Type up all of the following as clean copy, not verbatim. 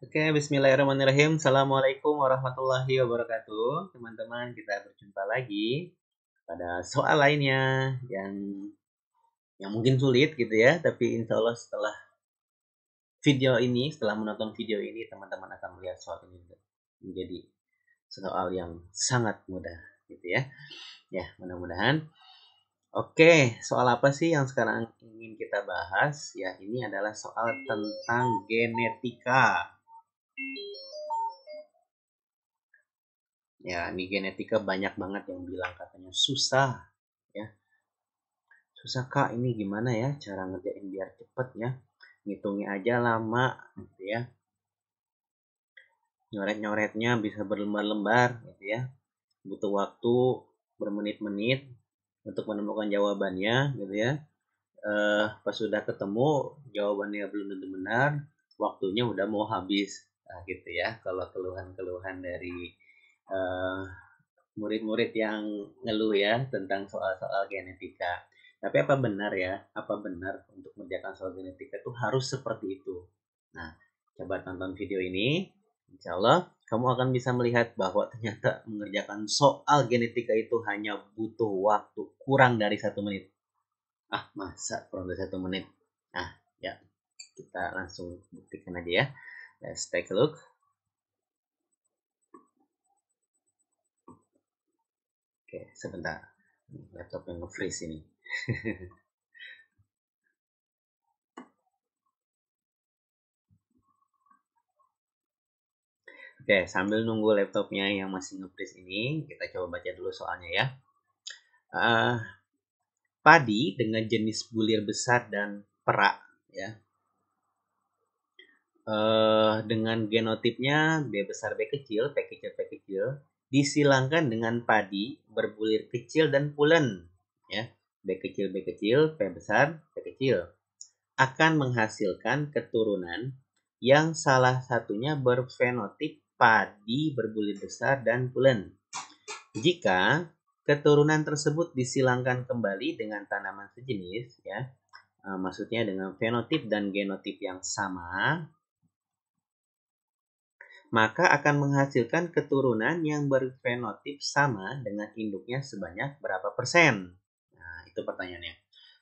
Oke, bismillahirrahmanirrahim. Assalamualaikum warahmatullahi wabarakatuh. Teman-teman, kita berjumpa lagi pada soal lainnya yang mungkin sulit gitu ya, tapi insya Allah setelah menonton video ini, teman-teman akan melihat soal ini menjadi soal yang sangat mudah gitu ya. Ya, mudah-mudahan. Oke, soal apa sih yang sekarang ingin kita bahas? Ya, ini adalah soal tentang genetika. Ya, di genetika banyak banget yang bilang katanya susah ya. Susah Kak, ini gimana ya cara ngerjain biar cepet ya. Ngitungnya aja lama gitu ya. Nyoret-nyoretnya bisa berlembar-lembar gitu ya. Butuh waktu bermenit-menit untuk menemukan jawabannya gitu ya. Pas sudah ketemu jawabannya belum tentu benar, waktunya udah mau habis. Nah, gitu ya. Kalau keluhan-keluhan dari eh, murid-murid yang ngeluh ya tentang soal-soal genetika. Tapi apa benar ya? Apa benar untuk mengerjakan soal genetika itu harus seperti itu? Nah, coba tonton video ini. Insya Allah kamu akan bisa melihat bahwa ternyata mengerjakan soal genetika itu hanya butuh waktu kurang dari 1 menit. Ah, masa kurang dari 1 menit? Nah, ya kita langsung buktikan aja ya. Let's take a look. Oke, sebentar. Laptop yang nge-freeze ini. Oke, sambil nunggu laptopnya yang masih nge-freeze ini, kita coba baca dulu soalnya ya. Uh, Padi dengan jenis bulir besar dan perak ya. Dengan genotipnya B besar B kecil, P kecil P kecil, disilangkan dengan padi berbulir kecil dan pulen ya. B kecil B kecil, P besar P kecil akan menghasilkan keturunan yang salah satunya berfenotip padi berbulir besar dan pulen. Jika keturunan tersebut disilangkan kembali dengan tanaman sejenis ya, maksudnya dengan fenotip dan genotip yang sama, maka akan menghasilkan keturunan yang berfenotip sama dengan induknya sebanyak berapa persen? Nah, itu pertanyaannya.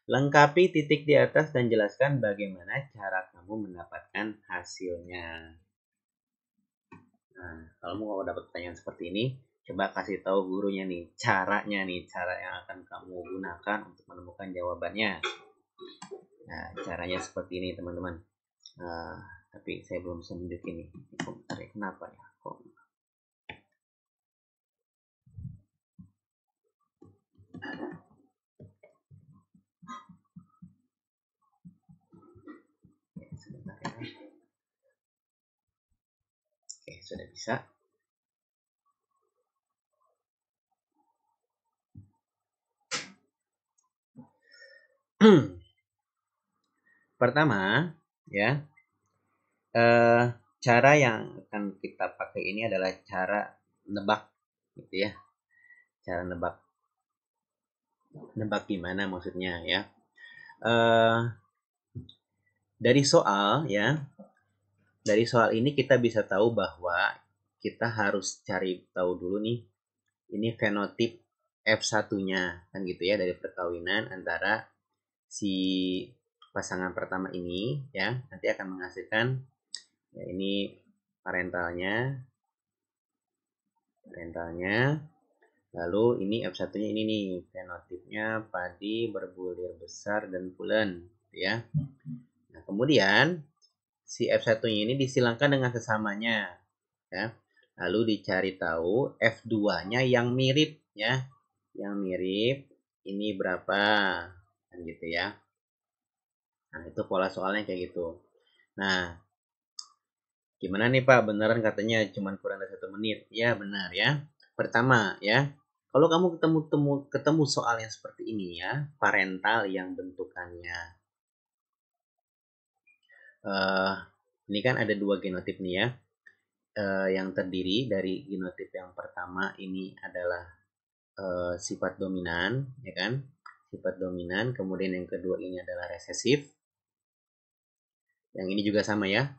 Lengkapi titik di atas dan jelaskan bagaimana cara kamu mendapatkan hasilnya. Nah, kalau mau dapat pertanyaan seperti ini, coba kasih tahu gurunya nih, cara yang akan kamu gunakan untuk menemukan jawabannya. Nah, caranya seperti ini teman-teman. Nah, tapi saya belum bisa nunjukin ini. Bentar ya, kenapa ya? Kok sebentar ya. Oke, sudah bisa. Pertama, ya, cara yang akan kita pakai ini adalah cara nebak, gitu ya. Cara nebak. Nebak gimana maksudnya ya? Dari soal ya, dari soal ini kita bisa tahu bahwa kita harus cari tahu dulu nih, ini fenotip F1-nya kan gitu ya, dari perkawinan antara si pasangan pertama ini ya, nanti akan menghasilkan ya, ini parentalnya lalu ini F1-nya ini nih, fenotipnya padi berbulir besar dan pulen ya. Nah, kemudian si F1-nya ini disilangkan dengan sesamanya ya. Lalu dicari tahu F2-nya yang mirip ya. Yang mirip ini berapa kan gitu ya. Nah, itu pola soalnya kayak gitu. Nah, gimana nih Pak? Beneran katanya cuma kurang dari 1 menit. Ya benar ya. Pertama ya, kalau kamu ketemu soal yang seperti ini ya, parental yang bentukannya ini kan ada 2 genotip nih ya, yang terdiri dari genotip yang pertama ini adalah sifat dominan, ya kan? Sifat dominan. Kemudian yang kedua ini adalah resesif. Yang ini juga sama ya,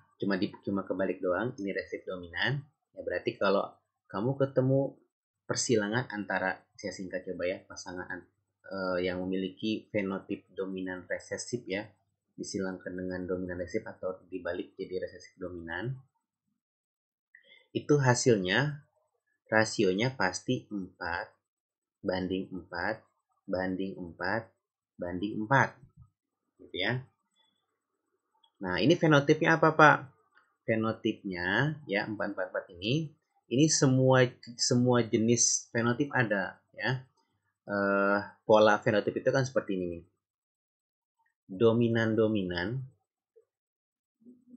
cuma kebalik doang, ini resesif dominan. Ya berarti kalau kamu ketemu persilangan antara, saya singkat coba ya, pasangan yang memiliki fenotip dominan resesif ya, disilangkan dengan dominan resesif atau dibalik jadi resesif dominan, itu hasilnya rasionya pasti 4 banding 4 banding 4 banding 4 gitu ya. Nah, ini fenotipnya apa, Pak? Fenotipnya ya 444 ini semua jenis fenotip ada ya. Pola fenotip itu kan seperti ini nih.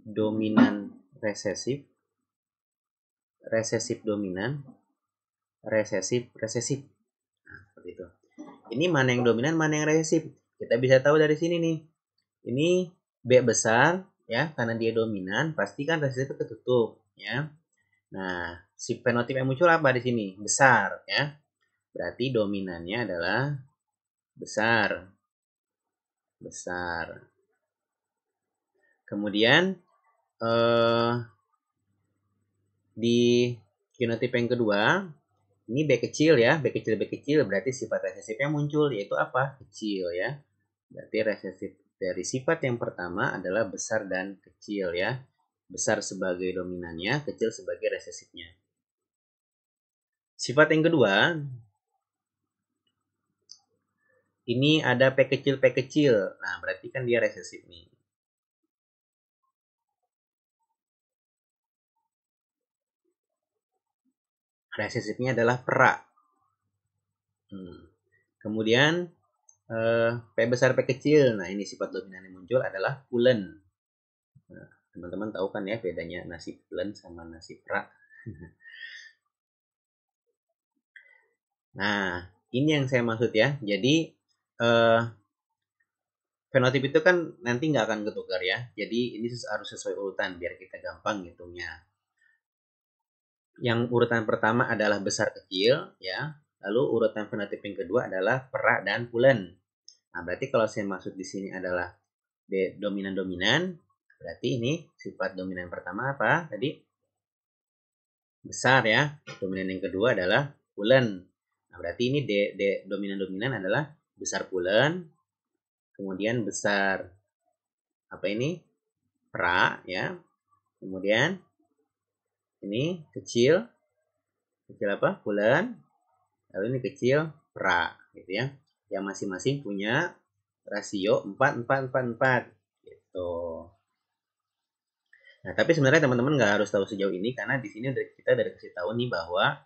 Dominan resesif, resesif dominan, resesif. Nah, seperti itu. Ini mana yang dominan, mana yang resesif? Kita bisa tahu dari sini nih. Ini B besar ya, karena dia dominan, pasti kan resesif ketutup ya. Nah, si fenotip yang muncul apa di sini? Besar ya. Berarti dominannya adalah besar. Besar. Kemudian di genotip yang kedua, ini B kecil ya, B kecil berarti sifat resesifnya muncul, yaitu apa? Kecil ya. Berarti resesif dari sifat yang pertama adalah besar dan kecil ya. Besar sebagai dominannya, kecil sebagai resesifnya. Sifat yang kedua, ini ada P kecil. Nah, berarti kan dia resesif nih. Resesifnya adalah perak. Kemudian P besar P kecil. Nah, ini sifat dominan yang muncul adalah pulen. Nah, teman-teman tahu kan ya bedanya nasi pulen sama nasi perak. Nah, ini yang saya maksud ya. Jadi fenotip itu kan nanti nggak akan ketukar ya. Jadi ini harus sesuai urutan biar kita gampang ngitungnya. Yang urutan pertama adalah besar kecil ya. Lalu urutan fenotip yang kedua adalah perak dan pulen. Nah, berarti kalau saya maksud di sini adalah dominan-dominan, berarti ini sifat dominan pertama apa? Tadi besar ya. Dominan yang kedua adalah pulen. Nah, berarti ini dominan-dominan adalah besar pulen, kemudian besar apa ini? Perak ya. Kemudian ini kecil apa? Pulen. Lalu ini kecil perak gitu ya. Yang masing-masing punya rasio 4 gitu. Nah, tapi sebenarnya teman-teman nggak harus tahu sejauh ini karena di sini kita udah kasih tahu nih bahwa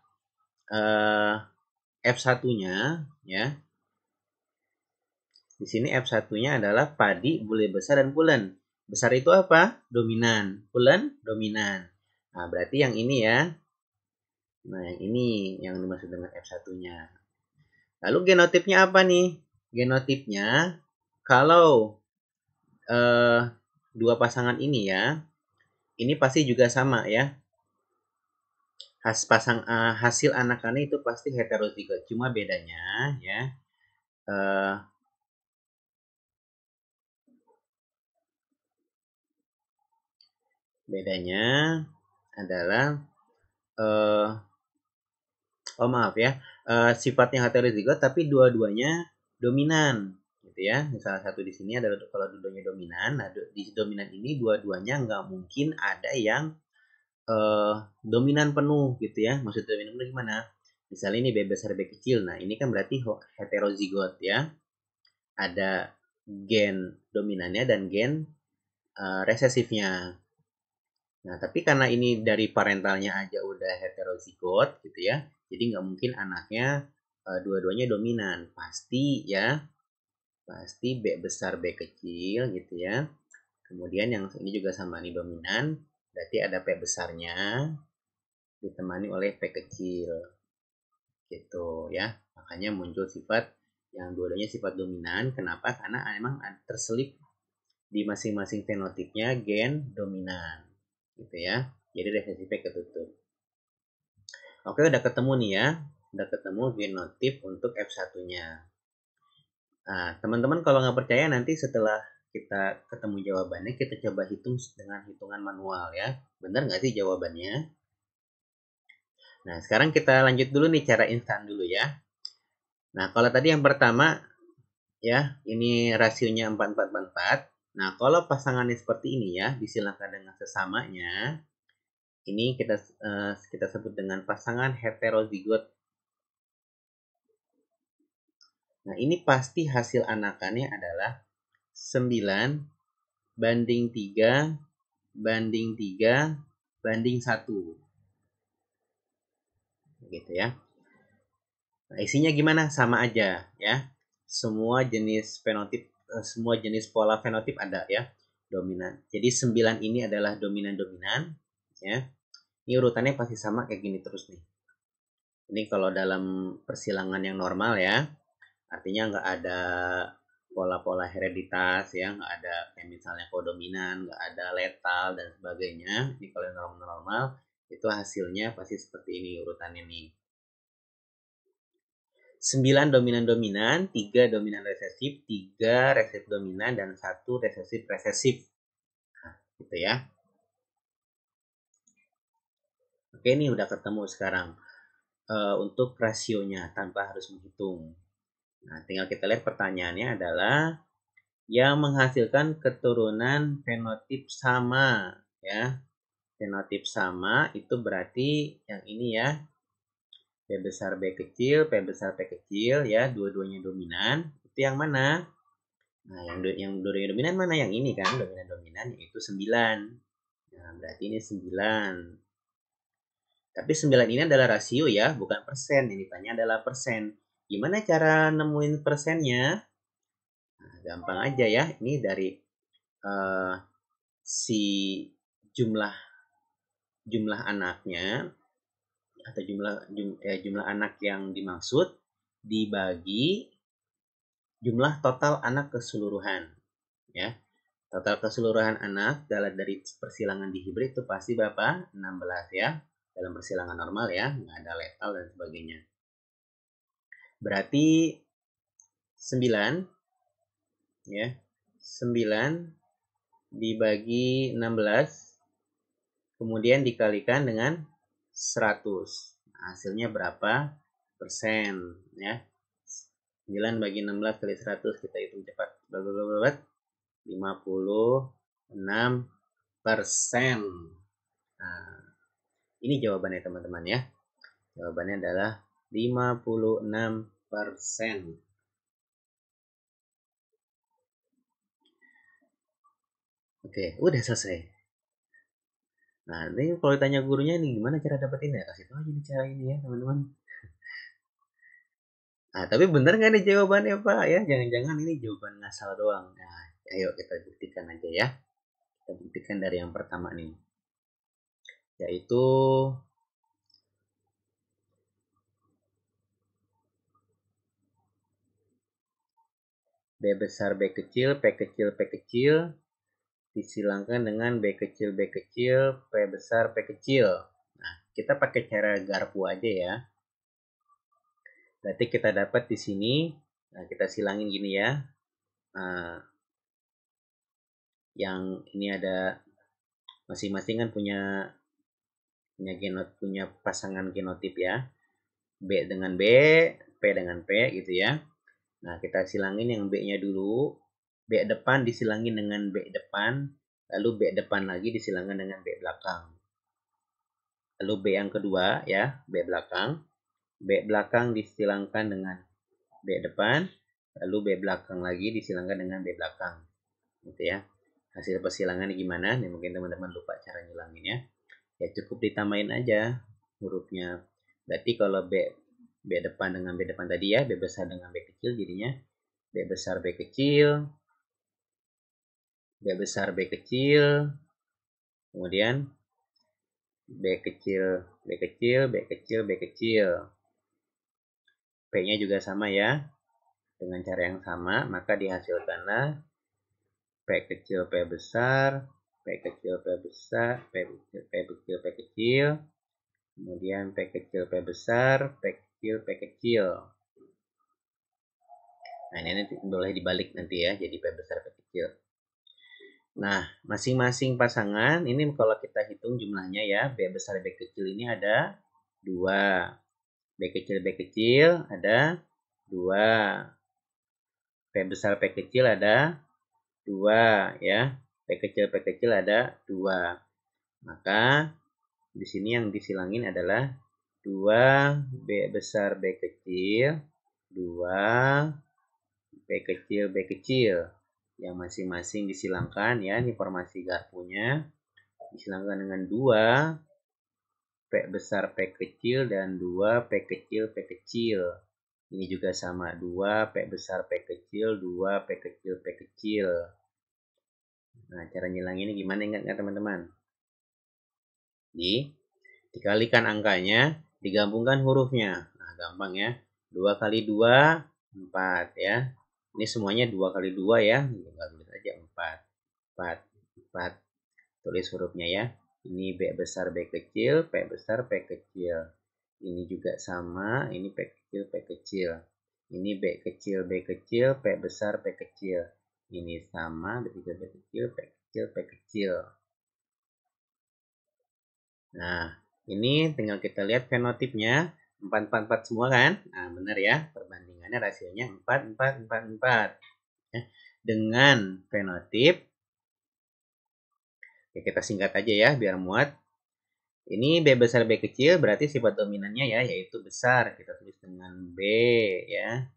F1-nya ya. Di sini F1-nya adalah padi, bule besar dan pulen. Besar itu apa? Dominan. Pulen dominan. Nah, berarti yang ini ya. Nah, yang ini yang dimaksud dengan F1-nya. Lalu genotipnya apa nih? Genotipnya kalau dua pasangan ini ya, ini pasti juga sama ya. Hasil anakannya itu pasti heterozigot. Cuma bedanya ya, bedanya adalah maaf ya, sifatnya heterozigot tapi dua-duanya dominan gitu ya. Salah satu di sini adalah kalau dua-duanya dominan. Nah, di dominan ini dua-duanya nggak mungkin ada yang dominan penuh gitu ya. Maksud dominan penuh gimana? Misalnya ini B besar B kecil. Nah, ini kan berarti heterozigot ya. Ada gen dominannya dan gen resesifnya. Nah, tapi karena ini dari parentalnya aja udah heterozigot gitu ya. Jadi nggak mungkin anaknya dua-duanya dominan. Pasti ya. Pasti B besar B kecil gitu ya. Kemudian yang ini juga sama nih dominan. Berarti ada P besarnya ditemani oleh P kecil. Gitu ya. Makanya muncul sifat yang dua-duanya sifat dominan. Kenapa? Karena memang terselip di masing-masing fenotipnya gen dominan. Gitu ya. Jadi resesifnya ketutup. Oke, udah ketemu nih ya. Udah ketemu genotip untuk F1-nya. Nah, teman-teman kalau nggak percaya nanti setelah kita ketemu jawabannya, kita coba hitung dengan hitungan manual ya. Benar nggak sih jawabannya? Nah, sekarang kita lanjut dulu nih cara instan dulu ya. Nah, kalau tadi yang pertama ya, ini rasionya 4444. Nah, kalau pasangannya seperti ini ya, disilakan dengan sesamanya. Ini kita sebut dengan pasangan heterozigot. Nah, ini pasti hasil anakannya adalah 9 banding 3 banding 3 banding 1. Gitu ya. Nah, isinya gimana? Sama aja ya. Semua jenis fenotip, semua jenis pola fenotip ada ya. Dominan. Jadi 9 ini adalah dominan-dominan ya. Ini urutannya pasti sama kayak gini terus nih. Ini kalau dalam persilangan yang normal ya. Artinya nggak ada pola-pola hereditas ya, nggak ada kayak misalnya kodominan, nggak ada letal dan sebagainya. Ini kalau yang normal-normal itu hasilnya pasti seperti ini urutannya nih. 9 dominan-dominan, 3 dominan resesif, 3 resesif dominan, dan 1 resesif-resesif. Nah, gitu ya. Oke, ini udah ketemu sekarang. Untuk rasionya tanpa harus menghitung. Nah, tinggal kita lihat pertanyaannya adalah yang menghasilkan keturunan fenotip sama ya. Fenotip sama itu berarti yang ini ya. P besar B kecil, P besar P kecil ya, dua-duanya dominan. Itu yang mana? Nah, yang dua-duanya dominan mana? Yang ini kan, dominan-dominan yaitu 9. Nah, berarti ini 9. Tapi 9 ini adalah rasio ya, bukan persen. Yang ditanya adalah persen. Gimana cara nemuin persennya? Nah, gampang aja ya. Ini dari si jumlah anaknya atau jumlah anak yang dimaksud dibagi jumlah total anak keseluruhan ya. Total keseluruhan anak dari persilangan di hibrid itu pasti berapa? 16 ya. Dalam persilangan normal ya, nggak ada letal dan sebagainya. Berarti 9 ya. 9 dibagi 16 kemudian dikalikan dengan 100. Nah, hasilnya berapa persen ya? 9 bagi 16 kali 100 kita hitung cepat. 56%. Nah, ini jawabannya teman-teman ya. Jawabannya adalah 56%. Oke, udah selesai. Nah, ini kalau ditanya gurunya nih gimana cara dapetinnya? Kasih tahu aja nih cara ini ya, teman-teman. Nah, tapi bener nggak nih jawabannya Pak ya? Jangan-jangan ini jawaban ngasal doang. Nah, ayo kita buktikan aja ya. Kita buktikan dari yang pertama nih. Yaitu B besar B kecil, P kecil, P kecil disilangkan dengan B kecil, B kecil, P besar, P kecil. Nah, kita pakai cara garpu aja ya. Berarti kita dapat di sini, nah kita silangin gini ya. Nah, yang ini ada masing-masing kan punya pasangan genotip ya. B dengan B, P dengan P gitu ya. Nah, kita silangin yang B-nya dulu. B depan disilangin dengan B depan, lalu B depan lagi disilangkan dengan B belakang. Lalu B yang kedua ya, B belakang. B belakang disilangkan dengan B depan, lalu B belakang lagi disilangkan dengan B belakang. Gitu ya. Hasil persilangan gimana? Nih mungkin teman-teman lupa cara ngilanginnya. Ya cukup ditambahin aja hurufnya. Berarti kalau B depan dengan B depan tadi ya, B besar dengan B kecil jadinya B besar B kecil, B besar B kecil, kemudian B kecil, B kecil, B kecil, B kecil. P-nya juga sama ya. Dengan cara yang sama, maka dihasilkanlah P kecil P besar, P kecil P besar, P kecil P kecil P kecil, kemudian P kecil P besar, P kecil P kecil. Nah, ini nanti boleh dibalik nanti ya, jadi P besar P kecil. Nah, masing-masing pasangan ini kalau kita hitung jumlahnya ya, B besar B kecil ini ada 2. B kecil ada 2. P besar P kecil ada 2 ya. P kecil ada 2. Maka di sini yang disilangin adalah 2 B besar B kecil, 2 B kecil yang masing-masing disilangkan ya, informasi garpunya disilangkan dengan 2 P besar P kecil dan 2 P kecil P kecil. Ini juga sama, 2 P besar P kecil, 2 P kecil P kecil. Nah, cara ngilanginnya gimana, ingat nggak teman-teman? Dikalikan angkanya, digabungkan hurufnya. Nah, gampang ya. 2 kali 2, 4 ya. Ini semuanya 2 kali 2 ya. Tinggal tulis aja 4. 4, 4. Tulis hurufnya ya. Ini B besar B kecil, P besar P kecil. Ini juga sama, ini P kecil P kecil. Ini B kecil B kecil, P besar P kecil. Ini sama, B kecil B kecil, P kecil P kecil. Nah, ini tinggal kita lihat fenotipnya. 4, 4, 4 semua kan? Nah, benar ya. Perbandingannya rasionya 4, 4, 4, 4. Ya. Dengan fenotip, ya kita singkat aja ya, biar muat. Ini B besar B kecil berarti sifat dominannya ya, yaitu besar. Kita tulis dengan B ya.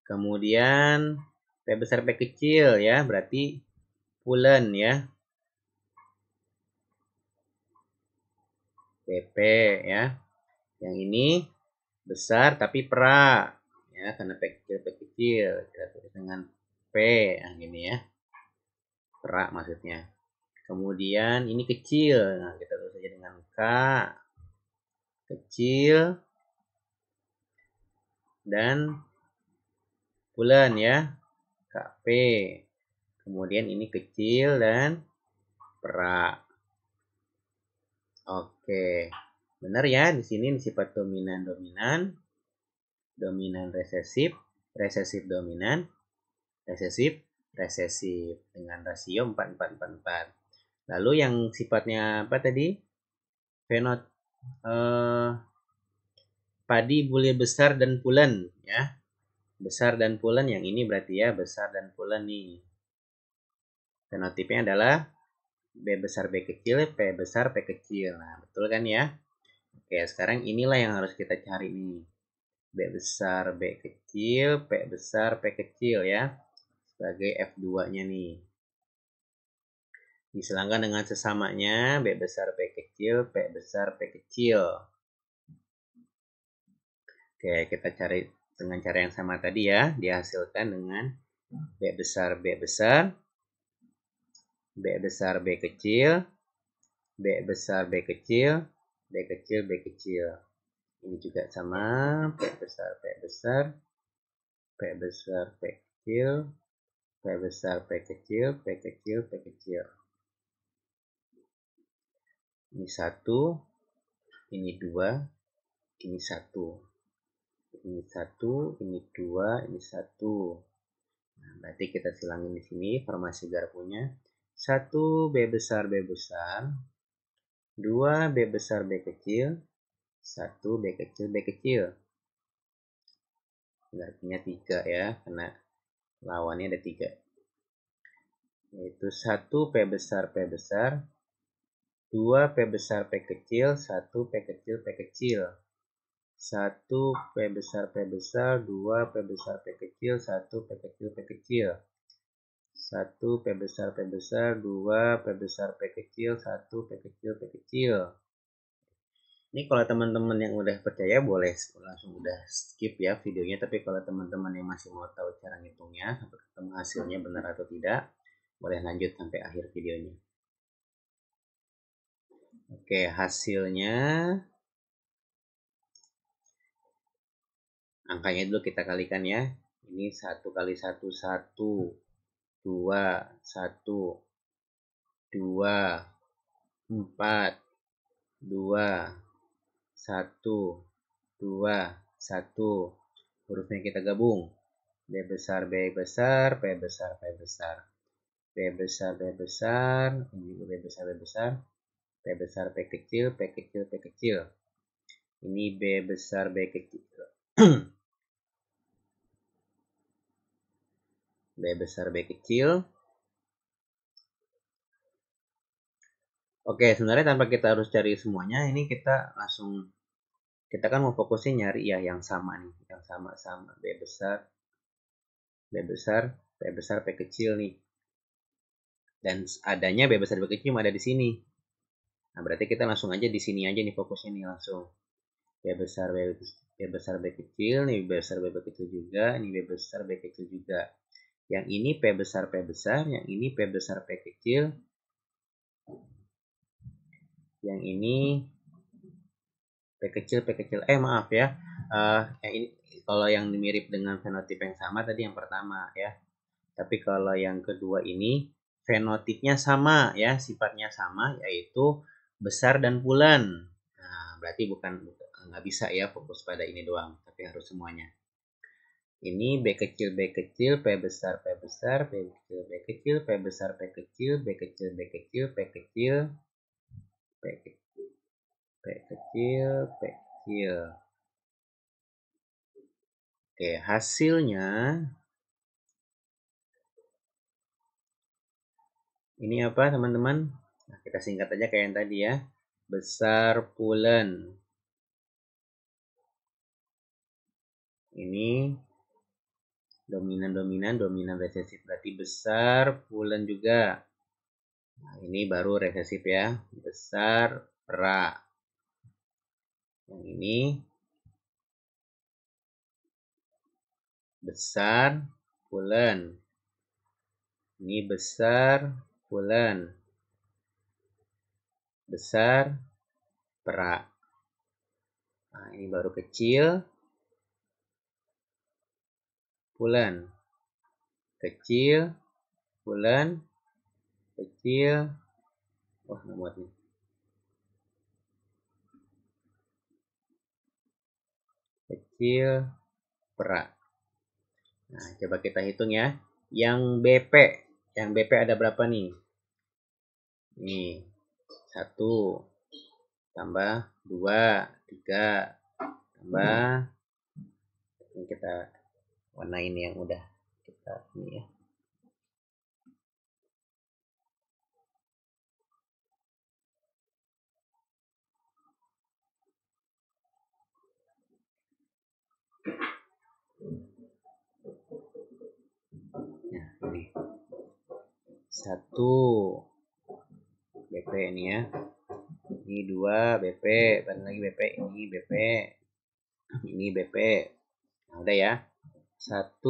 Kemudian P besar P kecil ya, berarti pulen ya. PP ya. Yang ini besar tapi perak ya, karena P kecil kita tulis dengan P yang gini ya, perak maksudnya. Kemudian ini kecil, nah kita tulis saja dengan K kecil dan bulan ya, KP. Kemudian ini kecil dan perak. Oke, benar ya, di sini sifat dominan resesif, resesif dominan, resesif, resesif dengan rasio 4, 4, 4, 4. Lalu yang sifatnya apa tadi? Fenot padi bulir besar dan pulen ya. Besar dan pulen yang ini berarti ya, besar dan pulen nih. Fenotipnya adalah B besar B kecil, P besar P kecil. Nah, betul kan ya? Oke, sekarang inilah yang harus kita cari nih. B besar B kecil, P besar P kecil ya. Sebagai F2-nya nih. Diselangkan dengan sesamanya B besar P kecil, P besar P kecil. Oke, kita cari dengan cara yang sama tadi ya. Dihasilkan dengan B besar B besar, B besar B kecil, B besar B kecil, B kecil B kecil. Ini juga sama, P besar P besar, P besar P kecil, P besar P kecil, P kecil P kecil. Ini 1, ini 2, ini 1. Ini 1, ini 2, ini 1. Nah, berarti kita silangin di sini formasi garpunya. 1 B besar B besar, 2 B besar B kecil, 1 B kecil B kecil. Garpunya 3 ya, karena lawannya ada 3. Yaitu 1 P besar P besar, 2 P besar P kecil, 1 P kecil P kecil. 1 P besar P besar, 2 P besar P kecil, 1 P kecil P kecil. 1 P besar P besar, 2 P besar P kecil, 1 P kecil P kecil. Ini kalau teman-teman yang udah percaya boleh langsung udah skip ya videonya. Tapi kalau teman-teman yang masih mau tahu cara ngitungnya sampai ketemu hasilnya benar atau tidak, boleh lanjut sampai akhir videonya. Oke, hasilnya angkanya dulu kita kalikan ya. Ini 1 kali 1, 1, 2, 1, 2, 4, 2, 1, 2, 1. Hurufnya kita gabung. B besar B besar, P besar P besar. P besar, P besar, ini juga P besar, P besar, P besar, P kecil, P kecil, P kecil. Ini B besar, B kecil. B besar, B kecil. Oke, sebenarnya tanpa kita harus cari semuanya, ini kita langsung, kita kan mau fokusnya nyari ya yang sama nih, yang sama-sama B besar, B besar, P besar, P kecil nih. Dan adanya B besar, B kecil ada di sini. Nah, berarti kita langsung aja di sini aja nih fokusnya nih langsung. B besar, B besar, B kecil, nih B besar, B kecil juga, ini B besar, B kecil juga. Yang ini P besar, P besar, yang ini P besar, P kecil. Yang ini P kecil, P kecil. Maaf ya. Ini kalau yang mirip dengan fenotip yang sama tadi yang pertama ya. Tapi kalau yang kedua ini fenotipnya sama ya, sifatnya sama, yaitu besar dan bulan. Nah, berarti nggak bisa ya fokus pada ini doang, tapi harus semuanya. Ini B kecil, B kecil, P besar, P besar, P kecil, B kecil, P besar, P kecil, B kecil, B kecil, P kecil, P kecil, P kecil, P kecil. Oke, hasilnya ini apa teman-teman? Nah, kita singkat aja kayak yang tadi ya. Besar pulen. Ini dominan resesif, berarti besar pulen juga. Nah, ini baru resesif ya. Besar perak. Yang ini besar pulen. Ini besar pulen. Besar perak. Nah, ini baru kecil pulen. Kecil pulen. Kecil. Wah, nggak muat nih. Kecil perak. Nah, coba kita hitung ya. Yang BP ada berapa nih? Nih, 1 tambah 2, 3 tambah, ini kita warnain yang udah kita ini ya. Nah, ini 1 BP ini ya. Ini 2 BP, dan lagi BP, ini BP. Ini BP. Nah, udah ya. 1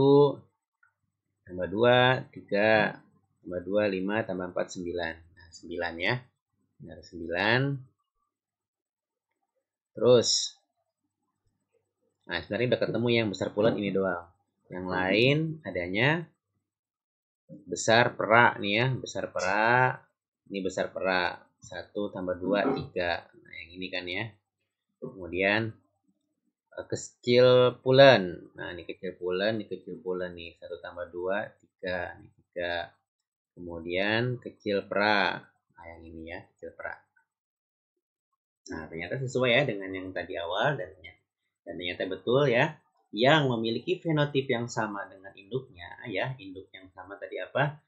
tambah 2, 3 tambah 2, 5 tambah 4, 9. Nah, 9 ya. Benar 9. Terus, nah sebenarnya udah ketemu yang besar pulen ini doang. Yang lain adanya besar perak nih ya. Besar perak. Ini besar perak. 1 tambah 2, 3. Nah, yang ini kan ya. Kemudian kecil pulen. Nah, ini kecil pulen, ini kecil pulen nih. 1 tambah 2, 3. Ini 3. Kemudian kecil perak. Nah, yang ini ya, kecil perak. Nah, ternyata sesuai ya dengan yang tadi awal dan ternyata betul ya. Yang memiliki fenotip yang sama dengan induknya ya, induk yang sama tadi apa?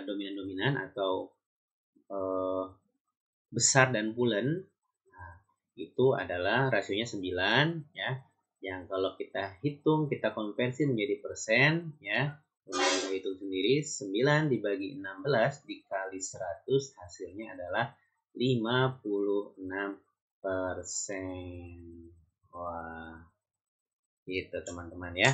Dominan-dominan atau besar dan bulan. Nah, itu adalah rasionya 9 ya. Yang kalau kita hitung, kita konversi menjadi persen ya. Kemudian kita hitung sendiri, 9 dibagi 16 dikali 100 hasilnya adalah 56%. Wah, gitu teman-teman ya.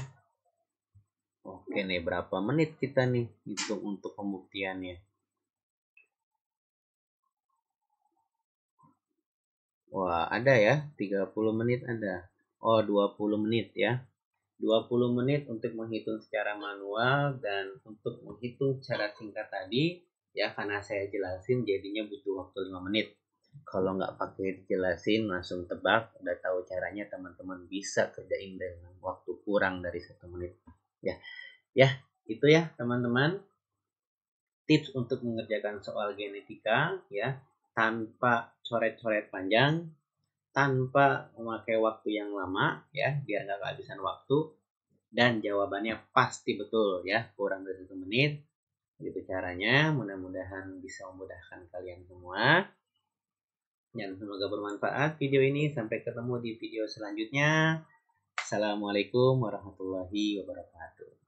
Oke nih, berapa menit kita nih hitung untuk pembuktiannya? Wah, ada ya, 30 menit ada. Oh, 20 menit ya. 20 menit untuk menghitung secara manual dan untuk menghitung secara singkat tadi ya, karena saya jelasin jadinya butuh waktu 5 menit. Kalau nggak pakai dijelasin langsung tebak, udah tahu caranya, teman-teman bisa kerjain dengan waktu kurang dari 1 menit. Ya, ya itu ya teman-teman. tips untuk mengerjakan soal genetika ya tanpa coret-coret panjang, tanpa memakai waktu yang lama ya, biar nggak kehabisan waktu, dan jawabannya pasti betul ya, kurang dari 1 menit. Itu caranya, mudah-mudahan bisa memudahkan kalian semua. Dan semoga bermanfaat video ini. Sampai ketemu di video selanjutnya. Assalamualaikum warahmatullahi wabarakatuh.